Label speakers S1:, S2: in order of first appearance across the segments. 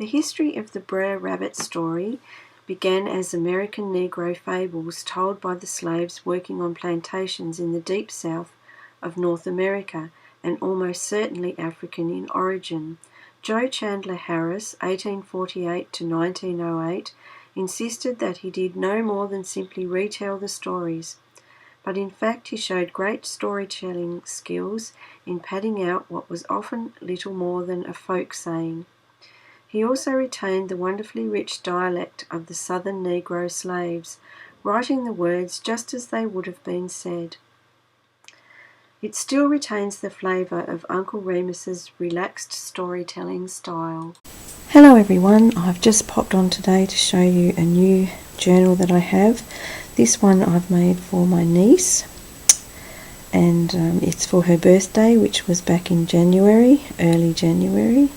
S1: The history of the Brer Rabbit story began as American Negro fables told by the slaves working on plantations in the deep south of North America, and almost certainly African in origin. Joe Chandler Harris, 1848 to 1908, insisted that he did no more than simply retell the stories, but in fact he showed great storytelling skills in padding out what was often little more than a folk saying. He also retained the wonderfully rich dialect of the southern Negro slaves, writing the words just as they would have been said. It still retains the flavour of Uncle Remus's relaxed storytelling style. Hello everyone, I've just popped on today to show you a new journal that I have. This one I've made for my niece, and it's for her birthday, which was back in January, early January.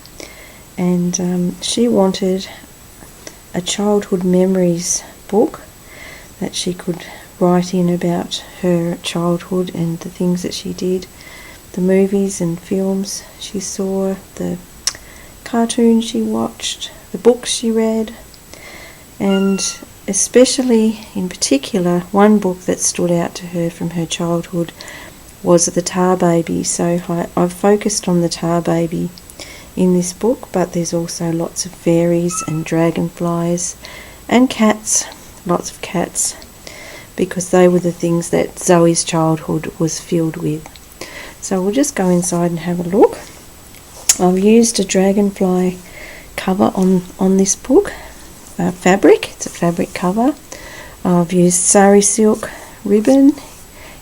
S1: And she wanted a childhood memories book that she could write in about her childhood and the things that she did, the movies and films she saw, the cartoons she watched, the books she read, and especially in particular one book that stood out to her from her childhood was The Tar Baby. So I've focused on the Tar Baby in this book, but there's also lots of fairies and dragonflies and cats, lots of cats, because they were the things that Zoe's childhood was filled with. So we'll just go inside and have a look. I've used a dragonfly cover on this book, fabric. It's a fabric cover. I've used sari silk ribbon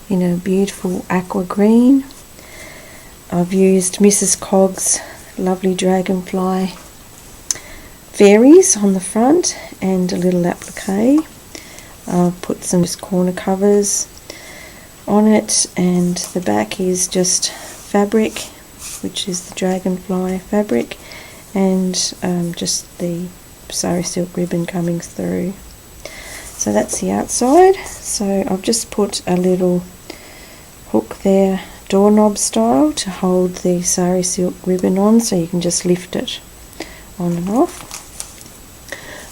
S1: in a beautiful aqua green. I've used Mrs. Cogg's lovely dragonfly fairies on the front and a little applique. I've put some corner covers on it, and the back is just fabric, which is the dragonfly fabric, and just the sari silk ribbon coming through. So that's the outside. So I've just put a little hook there, doorknob style, to hold the sari silk ribbon on, so you can just lift it on and off.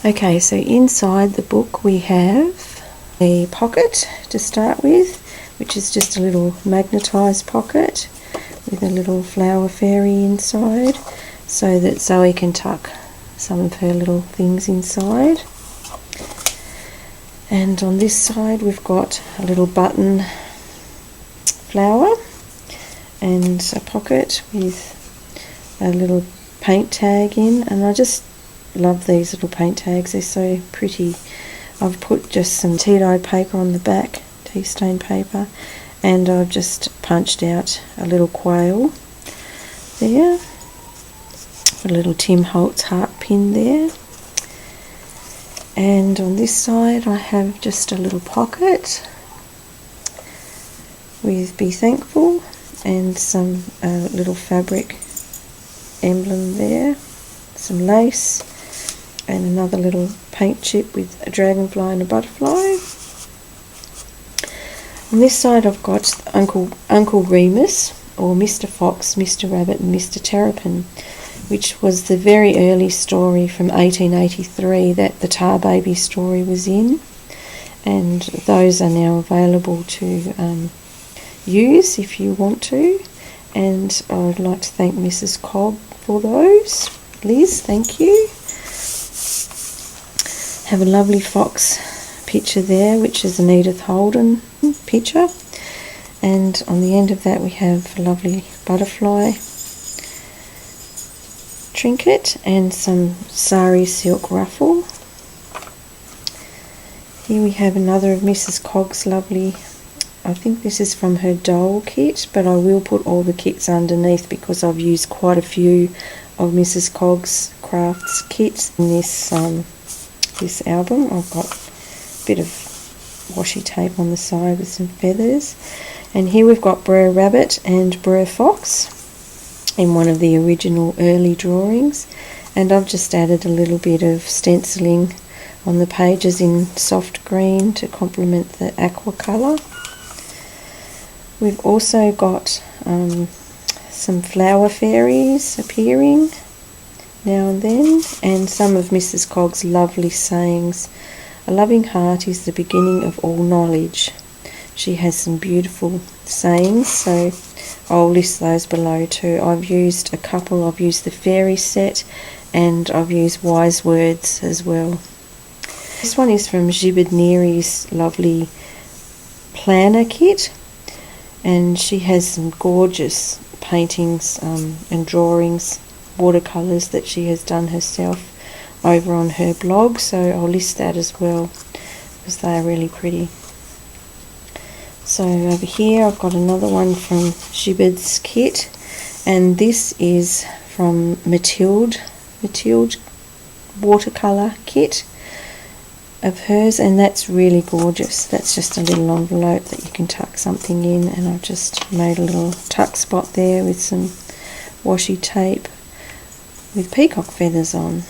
S1: Okay, so inside the book we have a pocket to start with, which is just a little magnetised pocket with a little flower fairy inside, so that Zoe can tuck some of her little things inside. And on this side we've got a little button flower and a pocket with a little paint tag in, and I just love these little paint tags, they're so pretty. I've put just some tea-dyed paper on the back, tea stain paper, and I've just punched out a little quail there, a little Tim Holtz heart pin there. And on this side I have just a little pocket with Be Thankful and some little fabric emblem there, some lace, and another little paint chip with a dragonfly and a butterfly. On this side I've got Uncle Remus, or Mr. Fox, Mr. Rabbit and Mr. Terrapin, which was the very early story from 1883 that the Tar Baby story was in, and those are now available to use if you want to, and I would like to thank Mrs. Cogg for those. Liz, thank you. Have a lovely fox picture there, which is an Edith Holden picture, and on the end of that we have a lovely butterfly trinket and some sari silk ruffle. Here we have another of Mrs. Cogg's lovely, I think this is from her doll kit, but I will put all the kits underneath because I've used quite a few of Mrs. Cogg's crafts kits in this this album. I've got a bit of washi tape on the side with some feathers, and here we've got Brer Rabbit and Brer Fox in one of the original early drawings, and I've just added a little bit of stenciling on the pages in soft green to complement the aqua colour. We've also got some flower fairies appearing now and then, and some of Mrs. Cogg's lovely sayings. A loving heart is the beginning of all knowledge. She has some beautiful sayings, so I'll list those below too. I've used a couple. I've used the Faeries set, and I've used Wise Words as well. This one is from Jibid's lovely planner kit, and she has some gorgeous paintings and drawings, watercolours that she has done herself over on her blog, so I'll list that as well because they are really pretty. So over here I've got another one from Jibid's kit, and this is from Matilde watercolour kit of hers, and that's really gorgeous. That's just a little envelope that you can tuck something in, and I've just made a little tuck spot there with some washi tape with peacock feathers on.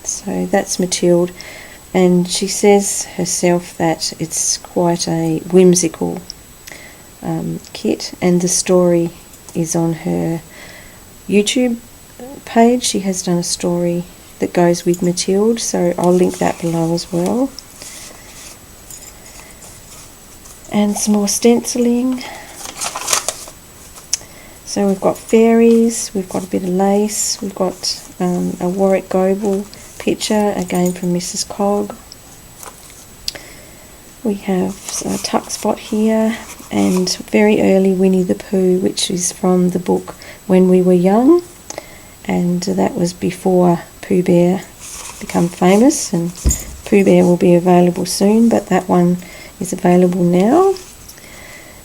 S1: So that's Matilde, and she says herself that it's quite a whimsical kit, and the story is on her YouTube page. She has done a story that goes with Matilde, so I'll link that below as well. And some more stenciling. So we've got fairies, we've got a bit of lace, we've got a Warwick Goble picture, again from Mrs. Cogg. We have a tuck spot here, and very early Winnie the Pooh, which is from the book When We Were Young, and that was before Pooh Bear become famous, and Pooh Bear will be available soon, but that one is available now.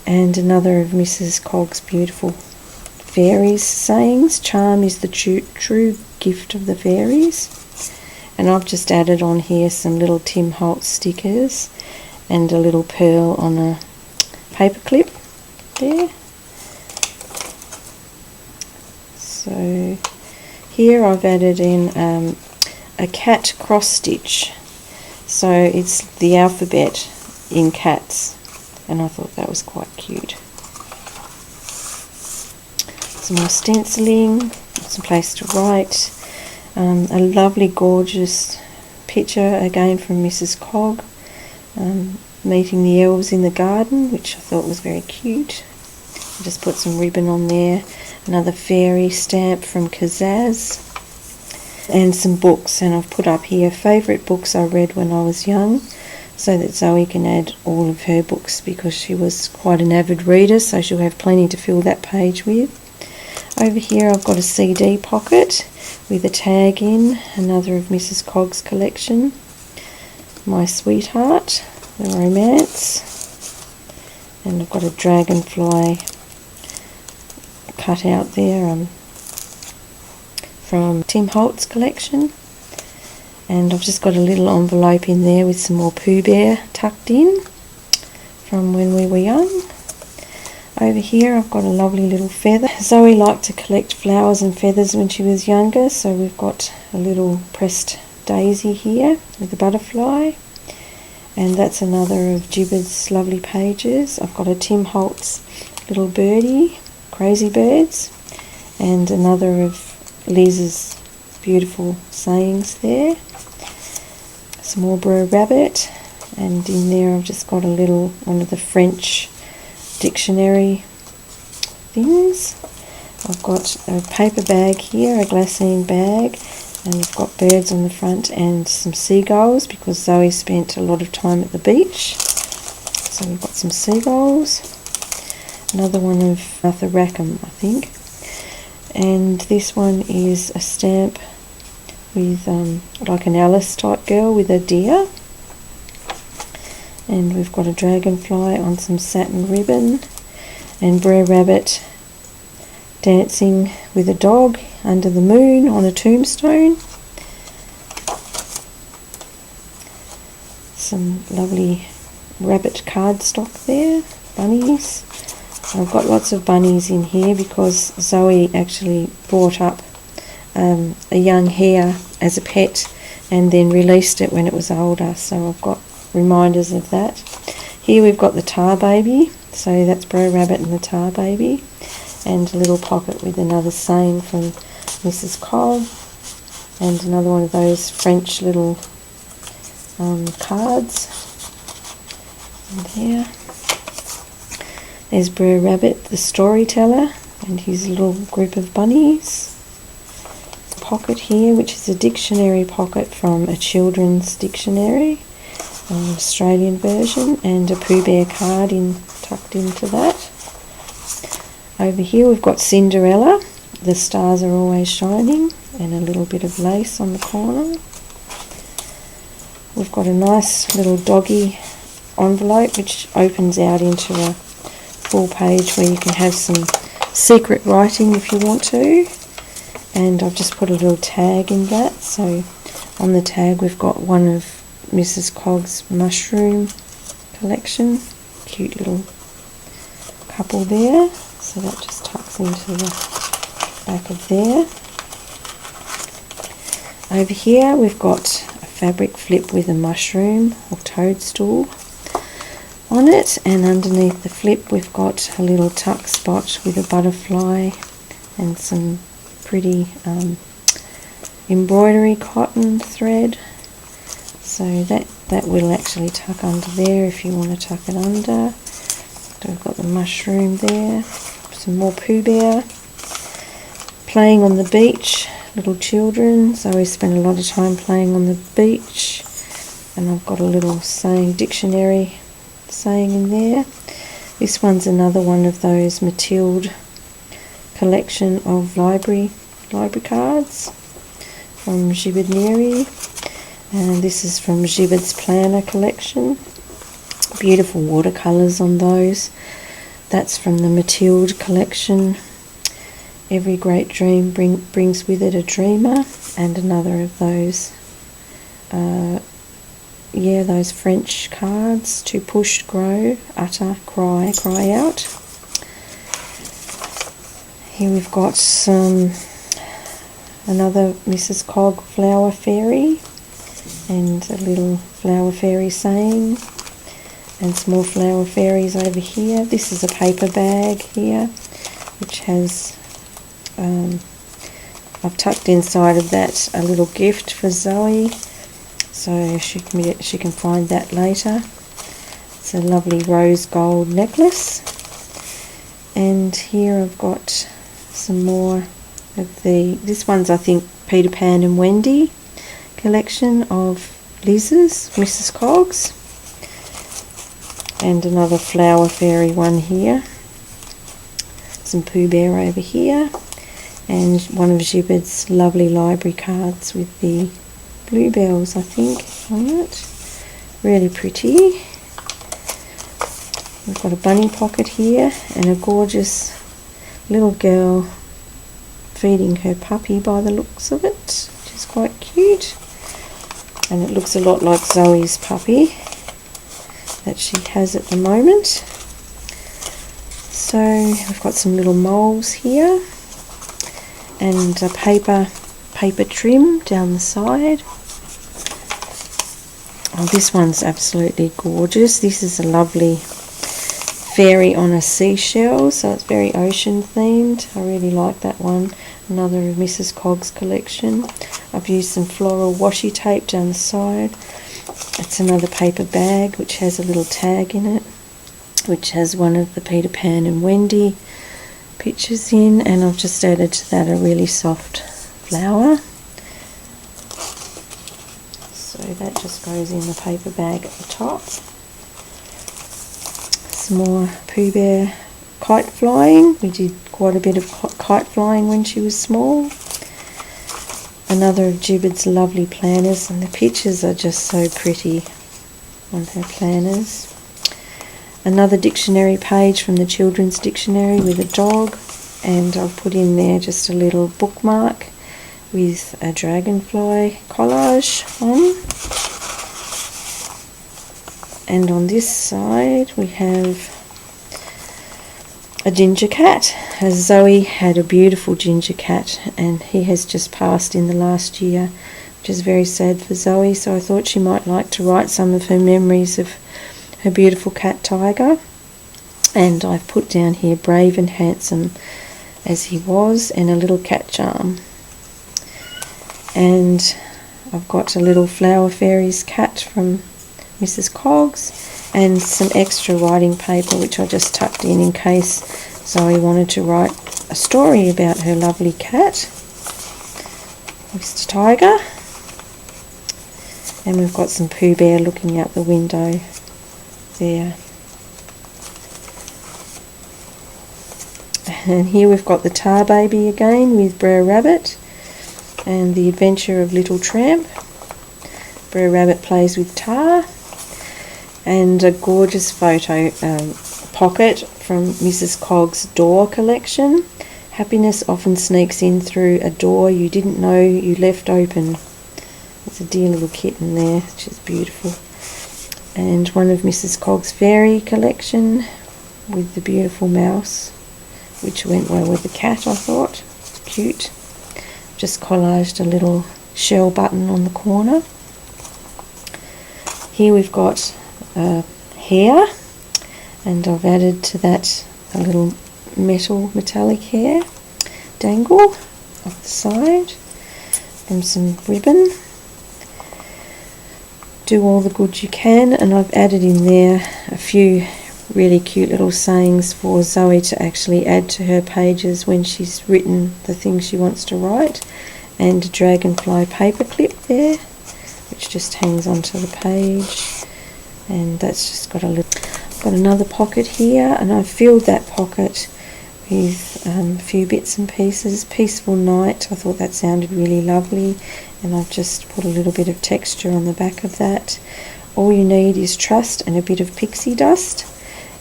S1: And another of Mrs. Cogg's beautiful fairies sayings. Charm is the true gift of the fairies. And I've just added on here some little Tim Holtz stickers and a little pearl on a paper clip there. So here I've added in a cat cross stitch, so it's the alphabet in cats, and I thought that was quite cute. Some more stenciling, some place to write, a lovely gorgeous picture again from Mrs. Cogg, meeting the elves in the garden, which I thought was very cute. I just put some ribbon on there. Another fairy stamp from Kazaz, and some books, and I've put up here favourite books I read when I was young, so that Zoe can add all of her books, because she was quite an avid reader, so she'll have plenty to fill that page with. Over here I've got a CD pocket with a tag in, another of Mrs. Cogg's collection, My Sweetheart, The Romance, and I've got a dragonfly cut out there from Tim Holtz collection, and I've just got a little envelope in there with some more Pooh Bear tucked in from When We Were Young. Over here I've got a lovely little feather. Zoe liked to collect flowers and feathers when she was younger, so we've got a little pressed daisy here with a butterfly, and that's another of Jibid's lovely pages. I've got a Tim Holtz little birdie, Crazy Birds, and another of Liz's beautiful sayings there. Some more Brer Rabbit, and in there I've just got a little one of the French dictionary things. I've got a paper bag here, a glassine bag, and I've got birds on the front and some seagulls, because Zoe spent a lot of time at the beach. So we've got some seagulls. Another one of Arthur Rackham, I think. And this one is a stamp with like an Alice type girl with a deer. And we've got a dragonfly on some satin ribbon, and Brer Rabbit dancing with a dog under the moon on a tombstone. Some lovely rabbit cardstock there, bunnies. I've got lots of bunnies in here because Zoe actually brought up a young hare as a pet and then released it when it was older, so I've got reminders of that. Here we've got the Tar Baby, so that's Brer Rabbit and the Tar Baby, and a little pocket with another saying from Mrs. Cogg. and another one of those French little cards. And here, there's Brer Rabbit, the storyteller, and his little group of bunnies. Pocket here, which is a dictionary pocket from a children's dictionary, an Australian version, and a Pooh Bear card tucked into that. Over here we've got Cinderella, the stars are always shining, and a little bit of lace on the corner. We've got a nice little doggy envelope which opens out into a full page where you can have some secret writing if you want to. And I've just put a little tag in that, so on the tag we've got one of Mrs. Cog's mushroom collection. Cute little couple there, so that just tucks into the back of there. Over here we've got a fabric flip with a mushroom or toadstool on it, and underneath the flip we've got a little tuck spot with a butterfly and some pretty embroidery cotton thread, so that will actually tuck under there if you want to tuck it under. So we've got the mushroom there, some more Pooh Bear. Playing on the beach, little children, so we spend a lot of time playing on the beach, and I've got a little dictionary saying in there. This one's another one of those Matilde collection of library cards from Jibid, and this is from Jibid's planner collection. Beautiful watercolours on those. That's from the Matilde collection. Every great dream brings with it a dreamer, and another of those those French cards: to push, grow, utter, cry, cry out. Here we've got another Mrs. Cog flower fairy, and a little flower fairy saying, and some more flower fairies over here. This is a paper bag here, which has, I've tucked inside of that a little gift for Zoe, so she can find that later. It's a lovely rose gold necklace. And here I've got some more of this one's, I think, Peter Pan and Wendy collection of Liz's, Mrs. Cog's, and another flower fairy one here. Some Pooh Bear over here, and one of Jibid's lovely library cards with the bluebells, I think, on it. Really pretty. We've got a bunny pocket here, and a gorgeous little girl feeding her puppy by the looks of it, which is quite cute. And it looks a lot like Zoe's puppy that she has at the moment. So we've got some little moles here, and a paper trim down the side. Oh, this one's absolutely gorgeous. This is a lovely fairy on a seashell, so it's very ocean themed. I really like that one. Another of Mrs. Cog's collection. I've used some floral washi tape down the side. It's another paper bag which has a little tag in it, which has one of the Peter Pan and Wendy pictures in, and I've just added to that a really soft flower. So that just goes in the paper bag at the top. Some more Pooh Bear kite flying. We did quite a bit of kite flying when she was small. Another of Jibid's lovely planners, and the pictures are just so pretty on her planners. Another dictionary page from the children's dictionary with a dog, and I've put in there just a little bookmark with a dragonfly collage on. And on this side we have a ginger cat, as Zoe had a beautiful ginger cat, and he has just passed in the last year, which is very sad for Zoe, so I thought she might like to write some of her memories of her beautiful cat Tiger. And I've put down here brave and handsome as he was, and a little cat charm. And I've got a little Flower Fairies cat from Mrs. Coggs, and some extra writing paper which I just tucked in case Zoe wanted to write a story about her lovely cat, Mr. Tiger. And we've got some Pooh Bear looking out the window there. And here we've got the Tar Baby again with Brer Rabbit and the Adventure of Little Tramp. Brer Rabbit plays with Tar, and a gorgeous photo pocket from Mrs. Coggs' door collection. Happiness often sneaks in through a door you didn't know you left open. There's a dear little kitten there, which is beautiful. And one of Mrs. Coggs' fairy collection with the beautiful mouse, which went well with the cat, I thought. It's cute. Just collaged a little shell button on the corner. Here we've got hair, and I've added to that a little metallic hair dangle off the side from some ribbon. Do all the good you can, and I've added in there a few really cute little sayings for Zoe to actually add to her pages when she's written the things she wants to write, and a dragonfly paper clip there which just hangs onto the page. And that's just got another pocket here, and I've filled that pocket with a few bits and pieces. Peaceful Night, I thought that sounded really lovely, and I've just put a little bit of texture on the back of that. All you need is trust and a bit of pixie dust.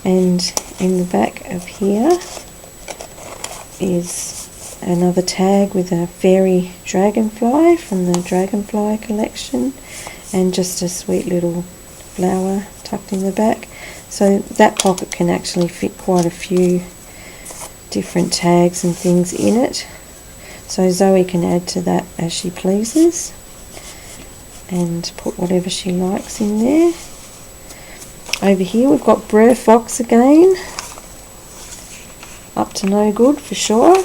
S1: And in the back of here is another tag with a fairy dragonfly from the Dragonfly collection, and just a sweet little flower tucked in the back. So that pocket can actually fit quite a few different tags and things in it. So Zoe can add to that as she pleases and put whatever she likes in there. Over here we've got Brer Fox again, up to no good for sure,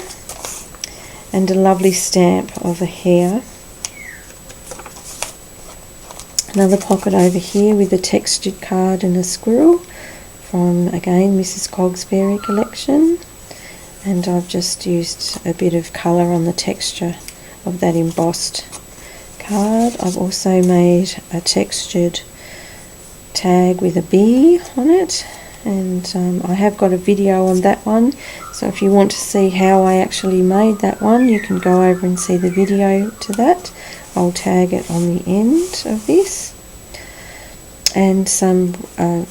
S1: and a lovely stamp of a hare. Another pocket over here with a textured card and a squirrel from, again, Mrs. Coggs' Fairy collection, and I've just used a bit of colour on the texture of that embossed card. I've also made a textured tag with a bee on it, and I have got a video on that one, so if you want to see how I actually made that one, you can go over and see the video to that. I'll tag it on the end of this. And some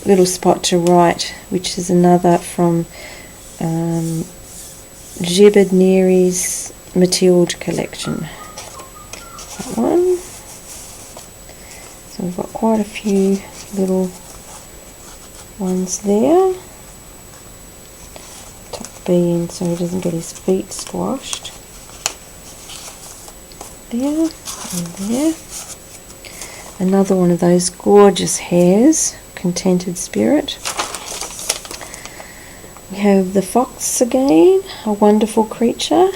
S1: little spot to write, which is another from Jibid Neary's Matilde collection. That one. So we've got quite a few little ones there. Tuck the bee in so he doesn't get his feet squashed. There and there. Another one of those gorgeous hares, Contented Spirit. We have the fox again, a wonderful creature,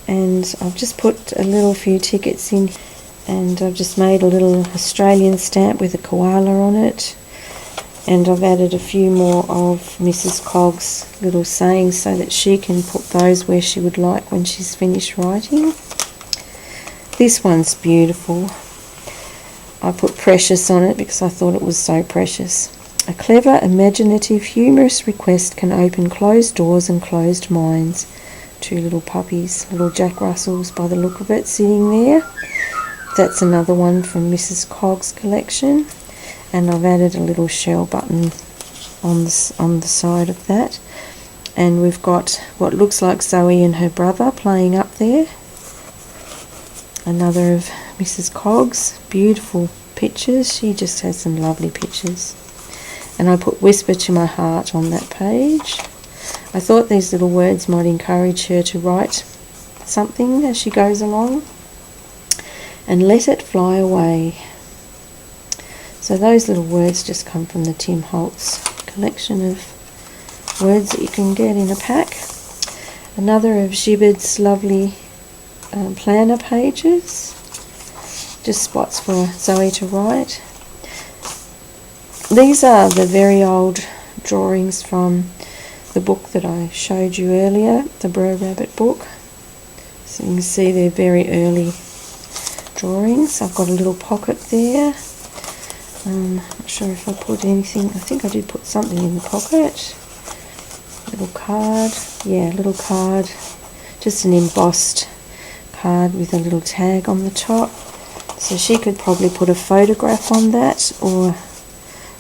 S1: and I've just put a little few tickets in, and I've just made a little Australian stamp with a koala on it, and I've added a few more of Mrs. Coggs' little sayings so that she can put those where she would like when she's finished writing. This one's beautiful. I put precious on it because I thought it was so precious. A clever, imaginative, humorous request can open closed doors and closed minds. Two little puppies, little Jack Russells by the look of it, sitting there. That's another one from Mrs. Coggs' collection, and I've added a little shell button on the side of that. And we've got what looks like Zoe and her brother playing up there. Another of Mrs. Coggs, beautiful pictures. She just has some lovely pictures. And I put Whisper to My Heart on that page. I thought these little words might encourage her to write something as she goes along. And Let It Fly Away. So those little words just come from the Tim Holtz collection of words that you can get in a pack. Another of Jibid's lovely planner pages, just spots for Zoe to write. These are the very old drawings from the book that I showed you earlier, the Brer Rabbit book. So you can see they're very early drawings. I've got a little pocket there. Not sure if I put anything. I think I did put something in the pocket. Little card. Yeah, little card. Just an embossed card with a little tag on the top. So she could probably put a photograph on that, or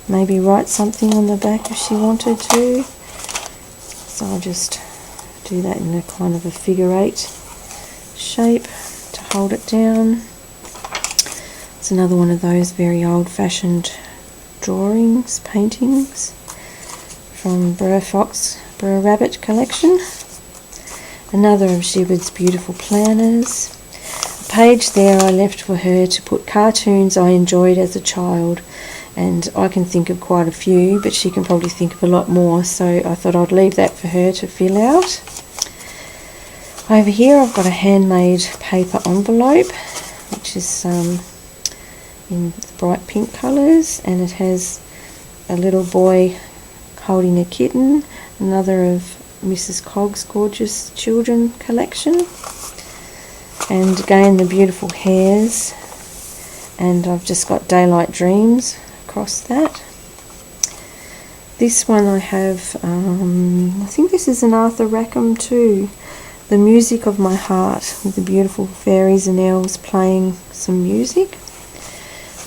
S1: maybe write something on the back if she wanted to. So I'll just do that in a kind of a figure 8 shape to hold it down. It's another one of those very old-fashioned drawings, paintings from Brer Rabbit collection. Another of Jibid's beautiful planners. A page there I left for her to put cartoons I enjoyed as a child, and I can think of quite a few, but she can probably think of a lot more, so I thought I'd leave that for her to fill out. Over here I've got a handmade paper envelope, which is in bright pink colours, and it has a little boy holding a kitten, another of Mrs. Cogg's gorgeous children collection, and again the beautiful hares, and I've just got Daylight Dreams across that. This one I have, I think this is an Arthur Rackham too, The Music of My Heart, with the beautiful fairies and elves playing some music.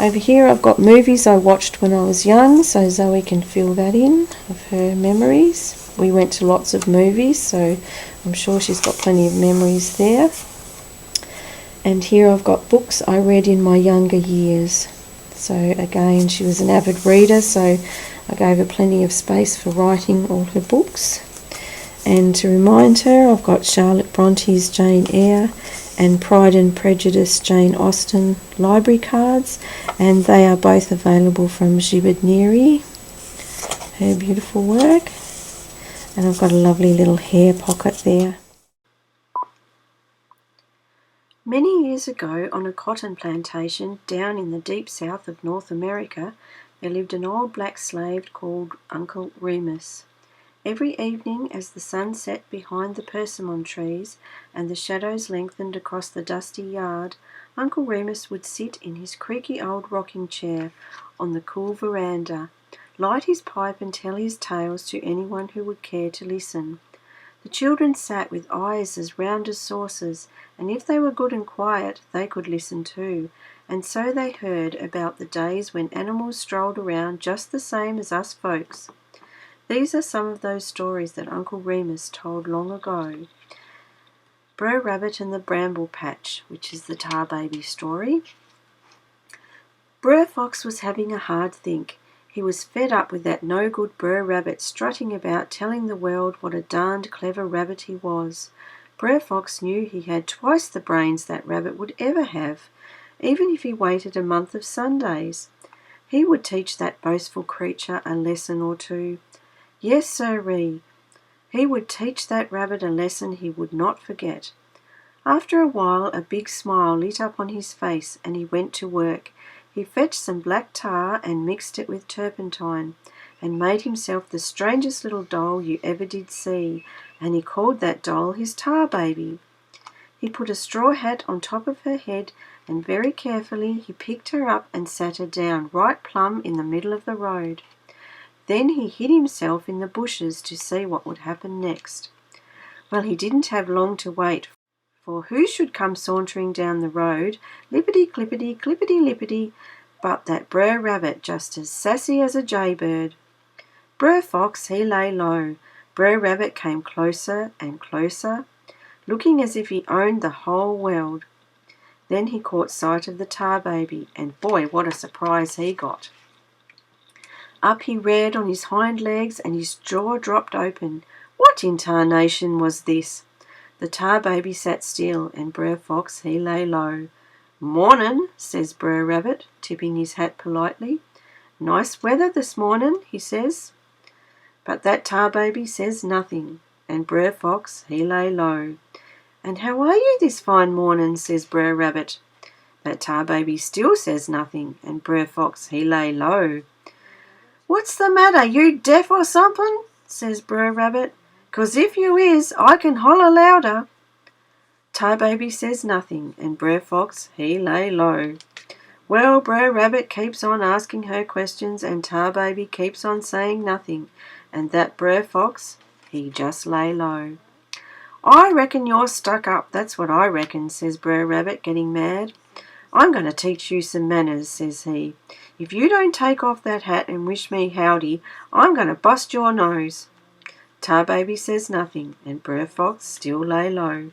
S1: Over here I've got movies I watched when I was young, so Zoe can fill that in of her memories. We went to lots of movies, so I'm sure she's got plenty of memories there. And here I've got books I read in my younger years. So again, she was an avid reader, so I gave her plenty of space for writing all her books. And to remind her, I've got Charlotte Bronte's Jane Eyre and Pride and Prejudice Jane Austen library cards, and they are both available from Jibid Neary, her beautiful work. And I've got a lovely little hair pocket there. Many years ago, on a cotton plantation down in the deep south of North America, there lived an old black slave called Uncle Remus. Every evening, as the sun set behind the persimmon trees and the shadows lengthened across the dusty yard, Uncle Remus would sit in his creaky old rocking chair on the cool veranda, light his pipe and tell his tales to anyone who would care to listen. The children sat with eyes as round as saucers, and if they were good and quiet, they could listen too, and so they heard about the days when animals strolled around just the same as us folks. These are some of those stories that Uncle Remus told long ago. Brer Rabbit and the Bramble Patch, which is the Tar Baby story. Brer Fox was having a hard think. He was fed up with that no-good Brer Rabbit strutting about telling the world what a darned clever rabbit he was. Brer Fox knew he had twice the brains that rabbit would ever have, even if he waited a month of Sundays. He would teach that boastful creature a lesson or two. Yes, sirree, he would teach that rabbit a lesson he would not forget. After a while, a big smile lit up on his face, and he went to work. He fetched some black tar and mixed it with turpentine, and made himself the strangest little doll you ever did see, and he called that doll his Tar Baby. He put a straw hat on top of her head, and very carefully he picked her up and sat her down right plumb in the middle of the road. Then he hid himself in the bushes to see what would happen next. Well, he didn't have long to wait, for who should come sauntering down the road, lippity-clippity, clippity-lippity, but that Brer Rabbit, just as sassy as a jaybird. Brer Fox, he lay low. Brer Rabbit came closer and closer, looking as if he owned the whole world. Then he caught sight of the Tar Baby, and boy, what a surprise he got. Up he reared on his hind legs, and his jaw dropped open. What in tarnation was this? The Tar Baby sat still, and Brer Fox, he lay low. "Mornin'," says Brer Rabbit, tipping his hat politely. "Nice weather this mornin'," he says. But that Tar Baby says nothing, and Brer Fox, he lay low. "And how are you this fine morning?" says Brer Rabbit. But Tar Baby still says nothing, and Brer Fox he lay low. "What's the matter, you deaf or something?" says Brer Rabbit. "'Cause if you is, I can holler louder." Tar Baby says nothing, and Brer Fox he lay low. Well, Brer Rabbit keeps on asking her questions, and Tar Baby keeps on saying nothing, and that Brer Fox he just lay low. "I reckon you're stuck up, that's what I reckon," says Brer Rabbit, getting mad. "I'm going to teach you some manners," says he. "If you don't take off that hat and wish me howdy, I'm going to bust your nose." Tar Baby says nothing, and Brer Fox still lay low.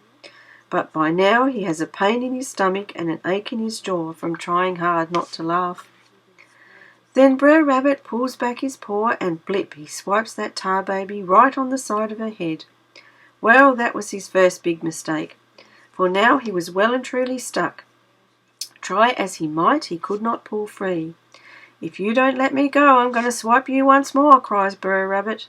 S1: But by now he has a pain in his stomach and an ache in his jaw from trying hard not to laugh. Then Brer Rabbit pulls back his paw and blip, he swipes that Tar Baby right on the side of her head. Well, that was his first big mistake, for now he was well and truly stuck. Try as he might, he could not pull free. "If you don't let me go, I'm going to swipe you once more," cries Brer Rabbit.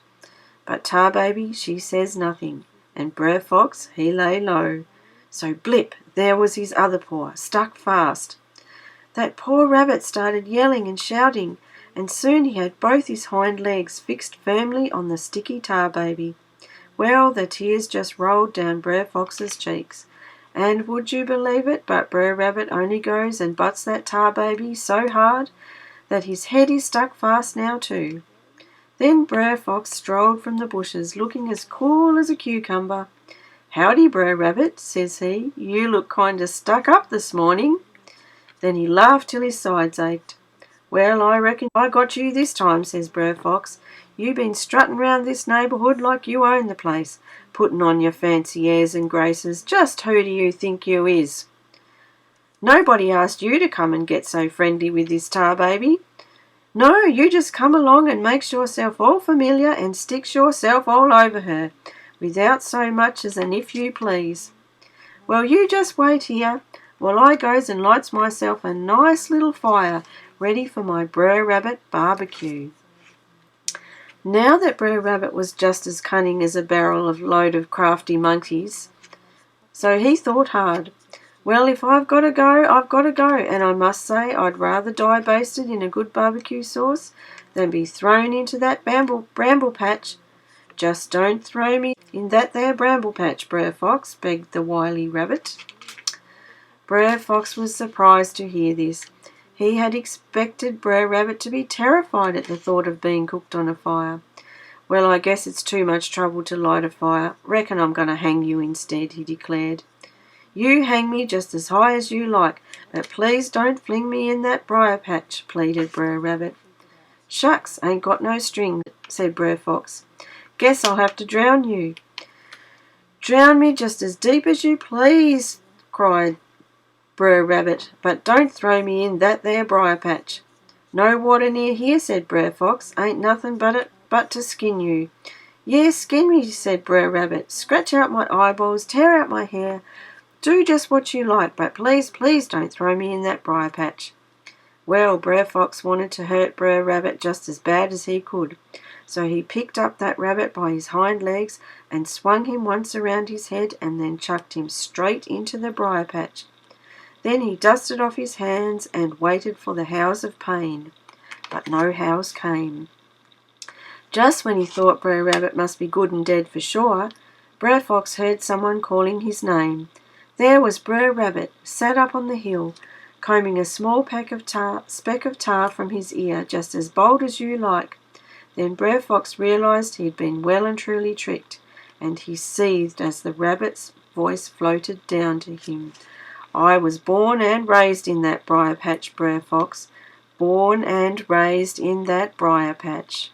S1: But Tar Baby, she says nothing, and Brer Fox, he lay low. So blip, there was his other paw, stuck fast. That poor rabbit started yelling and shouting, and soon he had both his hind legs fixed firmly on the sticky Tar Baby. Well, the tears just rolled down Brer Fox's cheeks. And would you believe it, but Brer Rabbit only goes and butts that Tar Baby so hard that his head is stuck fast now too. Then Brer Fox strolled from the bushes looking as cool as a cucumber. "Howdy, Brer Rabbit," says he. "You look kind of stuck up this morning." Then he laughed till his sides ached. "Well, I reckon I got you this time," says Brer Fox. "You been strutting round this neighbourhood like you own the place, putting on your fancy airs and graces. Just who do you think you is?" "Nobody asked you to come and get so friendly with this Tar Baby. No, you just come along and makes yourself all familiar and sticks yourself all over her, without so much as an if you please. Well, you just wait here while I goes and lights myself a nice little fire ready for my Brer Rabbit barbecue." Now that Brer Rabbit was just as cunning as a barrel of load of crafty monkeys, so he thought hard. "Well, if I've got to go, I've got to go, and I must say I'd rather die basted in a good barbecue sauce than be thrown into that bramble patch." "Just don't throw me in that there bramble patch, Brer Fox," begged the wily rabbit. Brer Fox was surprised to hear this. He had expected Brer Rabbit to be terrified at the thought of being cooked on a fire. "Well, I guess it's too much trouble to light a fire. Reckon I'm going to hang you instead," he declared. "You hang me just as high as you like, but please don't fling me in that briar patch," pleaded Brer Rabbit. "Shucks, ain't got no string," said Brer Fox. "Guess I'll have to drown you." "Drown me just as deep as you please," cried Brer Rabbit, "but don't throw me in that there briar patch." "No water near here," said Brer Fox. "Ain't nothing but to skin you." "Yes, skin me," said Brer Rabbit. "Scratch out my eyeballs, tear out my hair. Do just what you like, but please, please don't throw me in that briar patch." Well, Brer Fox wanted to hurt Brer Rabbit just as bad as he could. So he picked up that rabbit by his hind legs and swung him once around his head and then chucked him straight into the briar patch. Then he dusted off his hands and waited for the howls of pain. But no howls came. Just when he thought Brer Rabbit must be good and dead for sure, Brer Fox heard someone calling his name. There was Brer Rabbit, sat up on the hill, combing a small speck of tar from his ear, just as bold as you like. Then Brer Fox realized he had been well and truly tricked, and he seethed as the rabbit's voice floated down to him. "I was born and raised in that briar patch, Brer Fox. Born and raised in that briar patch."